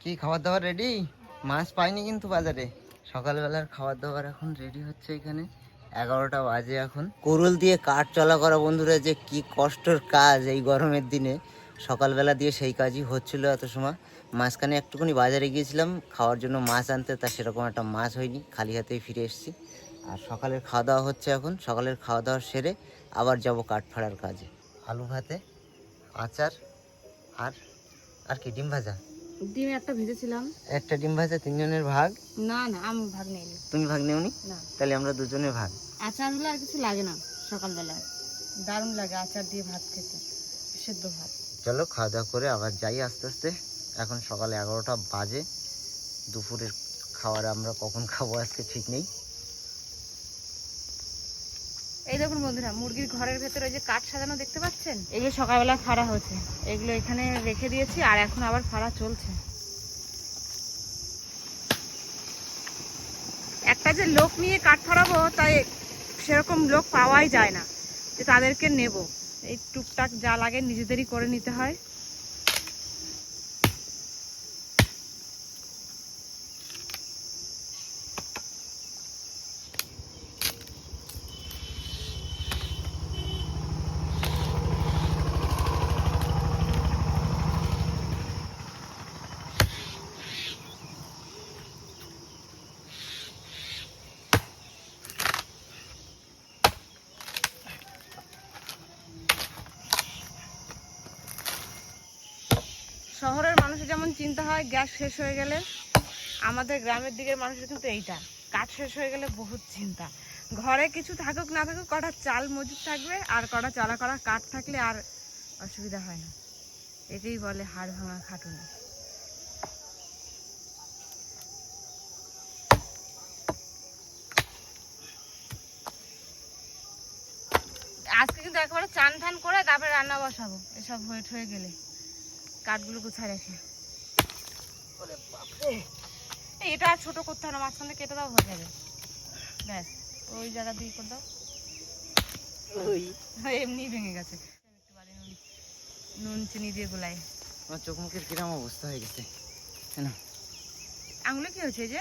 কি খাবার দাবার রেডি? মাছ পাইনি কিন্তু বাজারে। সকালবেলার খাবার দাবার এখন রেডি হচ্ছে এখানে। 11টা বাজে এখন। কোরুল দিয়ে কাঠ চলা করা বন্ধুরা যে কি কষ্টের কাজ এই গরমের দিনে। সকালবেলা দিয়ে সেই কাজই হচ্ছিল এত সময়। মাঝখানে একটুখানি বাজারে গিয়েছিলাম খাওয়ার জন্য মাছ আনতে, তা সেরকম একটা মাছ হয়নি, খালি হাতেই ফিরে এসেছি। আর সকালের খাওয়া দাওয়া হচ্ছে এখন। সকালের খাওয়া দাওয়া সেরে আবার যাব কাঠ ফাড়ার কাজে। আলু ভাতে, আচার আর আর কি ডিম ভাজা। ডিম একটা ভেজেছিলাম। একটা ডিম ভাজা, তিনজনের ভাগ? না না, আমি ভাগ নেইনি। তুমি ভাগ নেওনি? না। তাহলে আমরা দুজনে ভাগ। আচার হলে আর কিছু লাগে না, সকালবেলায় দারুণ লাগে আচার দিয়ে ভাত খেতে, সেদ্ধ ভাত। চলো খাওয়া দাওয়া করে আবার যাই আস্তে আস্তে। এখন সকাল 11টা বাজে। দুপুরের খাবার আমরা কখন খাবো আজকে ঠিক নেই। এই দেখুন বন্ধুরা, মুরগির ঘরের ভেতরে যে কাঠ সাজানো দেখতে পাচ্ছেন, এগুলো সকালবেলা ফাড়া হচ্ছে। এগুলো এখানে রেখে দিয়েছি আর এখন আবার ফাড়া চলছে। একটা যে লোক নিয়ে কাঠ ফাড়াবো তাই সেরকম লোক পাওয়াই যায় না যে তাদেরকে নেব। এই টুকটাক যা লাগে নিজেদেরই করে নিতে হয়। শহরের মানুষের যেমন চিন্তা হয় গ্যাস শেষ হয়ে গেলে, আমাদের গ্রামের দিকের মানুষের কিন্তু এইটা, কাঠ শেষ হয়ে গেলে বহুত চিন্তা। ঘরে কিছু থাকুক না থাকুক, কটা চাল মজুদ থাকবে আর কটা চালা করা কাঠ থাকলে আর অসুবিধা হয় না। একেই বলে হাড় ভাঙা খাটুনি। আজকে কিন্তু একবারে চান ঠান করে তারপরে রান্না বসাবো, এসব হয়ে গেলে কাঠগুলো গুছায় রেখে। এটা আর ছোট করতে হবে না, মাঝখানে কেটে দাও, হয়ে যাবে। ব্যাস, ওই জায়গা দিয়ে করে দাও। এমনি ভেঙে গেছে। একটু বালি নুন চিনি দিয়ে গোলাই। আমার চোখ মুখের কিরম অবস্থা হয়ে গেছে। আঙুলে কি হয়েছে? যে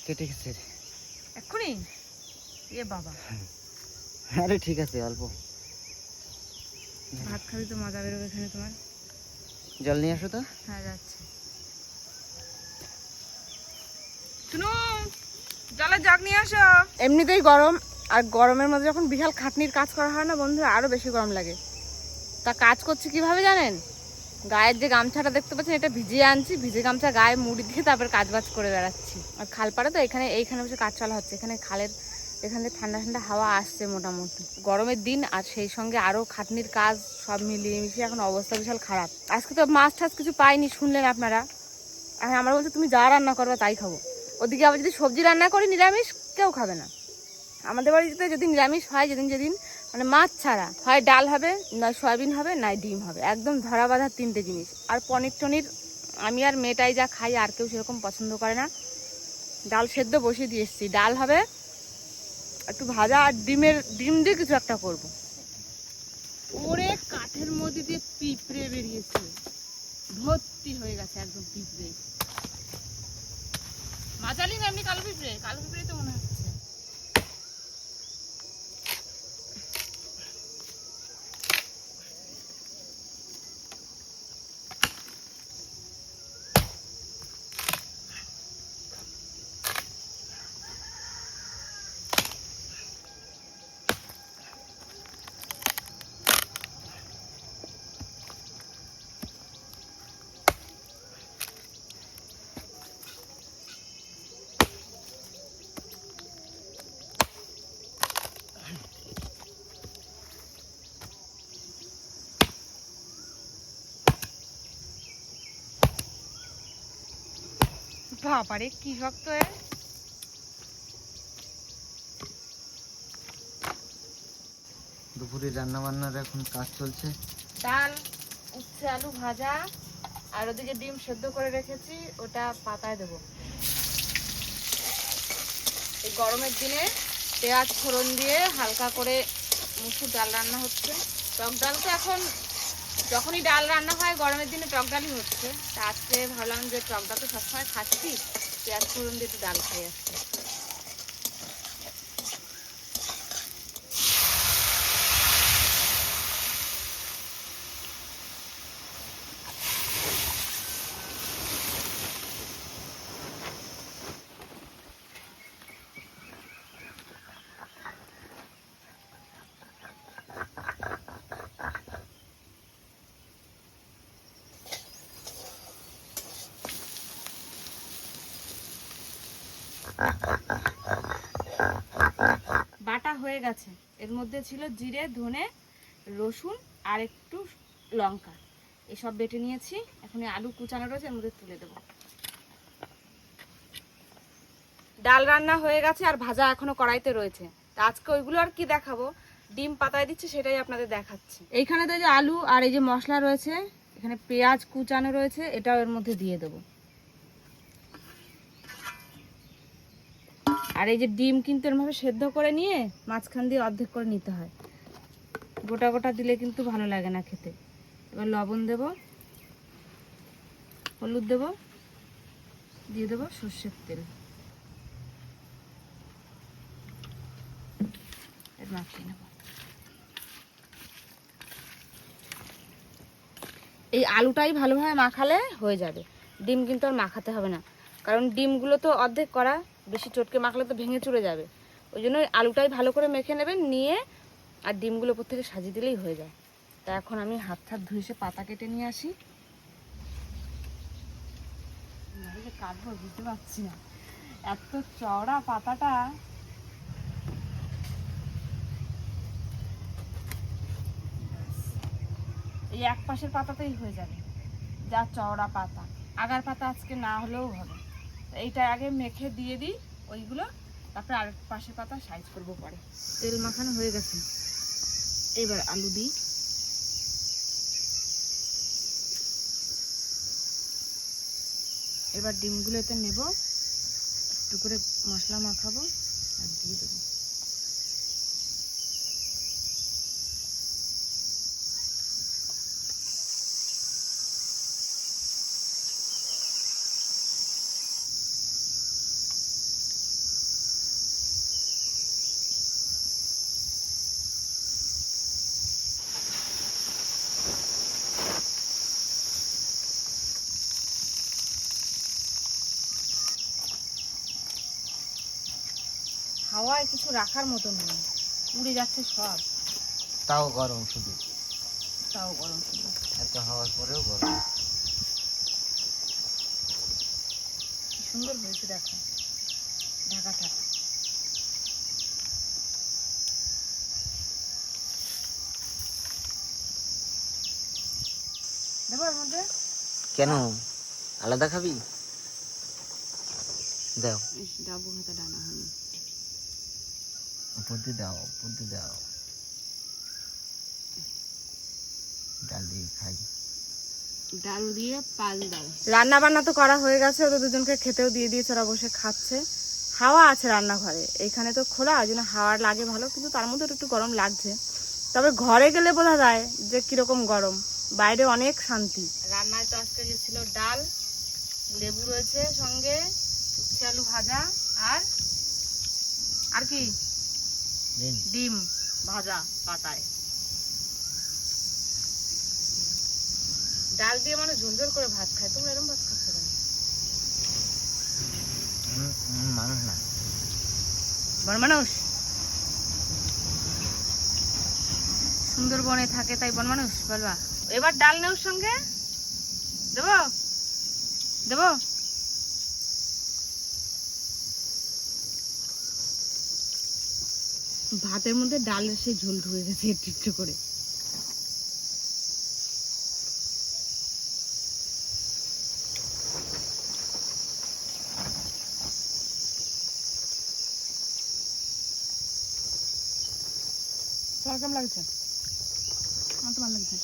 কেটে গেছে এক্ষুনি? এ বাবা। আরে ঠিক আছে, অল্প। ভাত খাবি তো মজা বেরোবে এখানে তোমার। জল নিয়ে আসো তো। হ্যাঁ যাচ্ছে। শুনো, জলের জগ নিয়ে আসো। এমনিতেই গরম, আর গরমের মধ্যে যখন বিশাল খাটনির কাজ করা হয় না বন্ধুরা, আরো বেশি গরম লাগে। তা কাজ করছি কিভাবে জানেন? গায়ের যে গামছাটা দেখতে পাচ্ছেন, এটা ভিজিয়ে আনছি, ভিজে গামছা গায়ে মুড়ি দিয়ে তারপর কাজ বাজ করে বেড়াচ্ছি। আর খাল পাড়ে তো এইখানে বসে কাজ চলা হচ্ছে। এখানে খালের এখানে ঠান্ডা ঠান্ডা হাওয়া আসছে মোটামুটি। গরমের দিন আর সেই সঙ্গে আরো খাটনির কাজ, সব মিলিয়ে মিশিয়ে এখন অবস্থা বিশাল খারাপ। আজকে তো মাছ টাছ কিছু পাইনি, শুনলেন আপনারা। আর আমার বলছে তুমি যা রান্না করবে তাই খাবো। ওদিকে আবার যদি সবজি রান্না করি নিরামিষ, কেউ খাবে না। আমাদের বাড়িতে যদি নিরামিষ হয় যেদিন মানে মাছ ছাড়া, হয় ডাল হবে, নয় সয়াবিন হবে, নয় ডিম হবে। একদম ধরা বাঁধা 3টে জিনিস। আর পনির টনির আমি আর মেয়েটাই যা খাই, আর কেউ সেরকম পছন্দ করে না। ডাল সেদ্ধ বসিয়ে দিয়ে এসেছি, ডাল হবে, একটু ভাজা, আর ডিম দিয়ে কিছু একটা করব। ওরে কাঠের মধ্যে দিয়ে পিঁপড়ে বেরিয়েছে, ভর্তি হয়ে গেছে একদম পিঁপড়ে। মাঝালি না এমনি কালো পিঁপড়ে তো মনে হচ্ছে। বাবারে কি শক্ত! দুপুরে রান্না বান্নার এখন কাজ চলছে। ডাল, উচ্ছে আলু ভাজা, আর ওদিকে ডিম সেদ্ধ করে রেখেছি, ওটা পাতায় দেবো। এই গরমের দিনে পেঁয়াজ ফোড়ন দিয়ে হালকা করে মুসুর ডাল রান্না হচ্ছে। টক ডাল তো এখন যখনই ডাল রান্না হয় গরমের দিনে টক ডালই হচ্ছে, তা আজকে ভাবলাম যে টক ডাল তো সবসময় খাচ্ছি, পেঁয়াজ ফোড়ন দিয়ে একটু ডাল খাই আজকে। বাটা হয়ে গেছে, এর মধ্যে ছিল জিরে, ধনে, রসুন আর একটু লঙ্কা, এসব বেটে নিয়েছি। এখন আলু কুচানো রয়েছে, এর মধ্যে তুলে দেবো। ডাল রান্না হয়ে গেছে আর ভাজা এখনো কড়াইতে রয়েছে। তা আজকে ওইগুলো আর কি দেখাবো, ডিম পাতায় দিচ্ছে সেটাই আপনাদের দেখাচ্ছি। এইখানে তো যে আলু আর এই যে মশলা রয়েছে, এখানে পেঁয়াজ কুচানো রয়েছে, এটাও এর মধ্যে দিয়ে দেবো। আর এই যে ডিম কিন্তু এরভাবে সেদ্ধ করে নিয়ে মাঝখান দিয়ে অর্ধেক করে নিতে হয়, গোটা গোটা দিলে কিন্তু ভালো লাগে না খেতে। এবার লবণ দেব, হলুদ দেব, দিয়ে দেবো সর্ষের তেল, মাখিয়ে নেব। এই আলুটাই ভালোভাবে মাখালে হয়ে যাবে, ডিম কিন্তু আর মাখাতে হবে না, কারণ ডিমগুলো তো অর্ধেক করা, বেশি চটকে মাখলে তো ভেঙে চুরে যাবে। ওই জন্য আলুটাই ভালো করে মেখে নেবেন, নিয়ে আর ডিমগুলো উপর থেকে সাজিয়ে দিলেই হয়ে যায়। তা এখন আমি হাত ধুয়ে এসে পাতা কেটে নিয়ে আসি। কাটবো বুঝতে পারছি না, এত চওড়া পাতাটা। এই এক পাশের পাতাতেই হয়ে যাবে, যা চওড়া পাতা। আগার পাতা আজকে না হলেও হবে। এইটা আগে মেখে দিয়ে দিই ওইগুলো, তারপরে আরেক পাশের পাতা সাইজ করবো পরে। তেল মাখানো হয়ে গেছে, এবার আলু দিই। এবার ডিমগুলো এতে নেব, একটু করে মশলা মাখাবো আর দিয়ে দেবো। হাওয়ায় কিছু রাখার মতো নেই, উড়ে যাচ্ছে সব। তাও গরম শুধু, তাও গরম শুধু, এত হাওয়ার পরেও গরম। কি সুন্দর হয়েছে দেখো, ঢাকা থাক। দেবো এর মধ্যে। কেন আলাদা খাবি? দাও, ডাবু হাতে ডানা হয়নি, উপর দিয়ে দাও, উপর দিয়ে দাও, ডাল দিয়ে খাই। ডাল দিয়ে পাল দাও। রান্না বান্না তো করা হয়ে গেছে, ওদের দুজনকে খেতেও দিয়ে দিয়েছে, ওরা বসে খাচ্ছে। হাওয়া আছে রান্নাঘরে, এইখানে তো খোলা, ওই জন্য হাওয়া লাগে ভালো, কিন্তু তার মধ্যে একটু গরম লাগছে। তবে ঘরে গেলে বোঝা যায় যে কিরকম গরম, বাইরে অনেক শান্তি। রান্নায় তো আজকে যে ছিল ডাল, লেবু রয়েছে সঙ্গে, উচ্ছে আলু ভাজা, আর কি ডিম ভাজা পাতায়। ডাল দিয়ে মানে ঝোলঝোল করে ভাত খায়, তোমরা এরকম ভাত খাচ্ছ কেন? মানুষ না, বড় মানুষ, সুন্দরবনে থাকে তাই বন মানুষ বলবা। এবার ডাল নেওর সঙ্গে দেবো, দেবো। ভাতের মধ্যে ডালের সেই ঝোল ঢুকে গেছে একটু একটু করে। কেমন লাগছে? আমার তো ভালো লাগছে।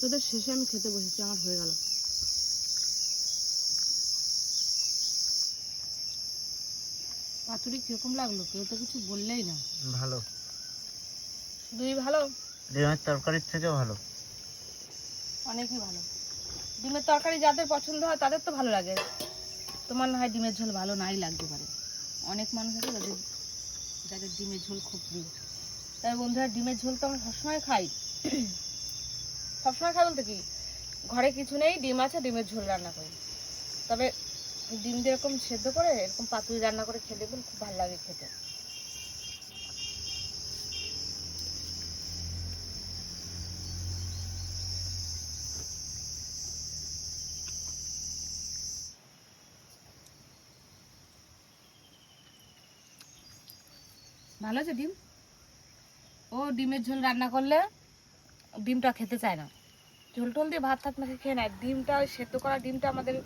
তোদের শেষে আমি খেতে বসেছি, আমার হয়ে গেল। পাতুরি কিরকম লাগলো? কেউ তো কিছু বললেই না। ভালো, শুধুই ভালো? ডিমের তরকারির থেকেও ভালো। অনেকই ভালো। ডিমের তরকারি যাদের পছন্দ হয় তাদের তো ভালো লাগে, তোমার না হয় ডিমের ঝোল ভালো নাই লাগতে পারে। অনেক মানুষ আছে যাদের যাদের ডিমের ঝোল খুব প্রিয়। তাই বন্ধুরা, ডিমের ঝোল তো আমরা সবসময় খাই। সবসময় খাই বলতে কি, ঘরে কিছু নেই, ডিম আছে, ডিমের ঝোল রান্না করি। তবে ডিম দিয়ে এরকম সেদ্ধ করে এরকম পাতুরি রান্না করে খেতে দেখুন, খুব ভালো লাগে খেতে। ভালো আছে ডিম? ও ডিমের ঝোল রান্না করলে ডিমটা খেতে চায় না, ঝোল টোল দিয়ে ভাত টাত মাখে খেয়ে নেয়। ডিমটা, ওই সেদ্ধ করা ডিমটা আমাদের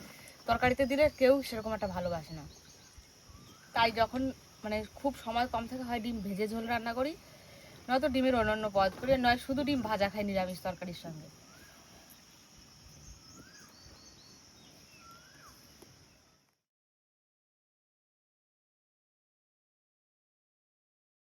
তরকারিতে দিলে কেউ সেরকম একটা ভালোবাসে না। তাই যখন মানে খুব সময় কম থাকে, হয় ডিম ভেজে ঝোল রান্না করি, নয়তো ডিমের অন্যান্য পদ করি, নয় শুধু ডিম ভাজা খাই নিরামিষ তরকারির সঙ্গে।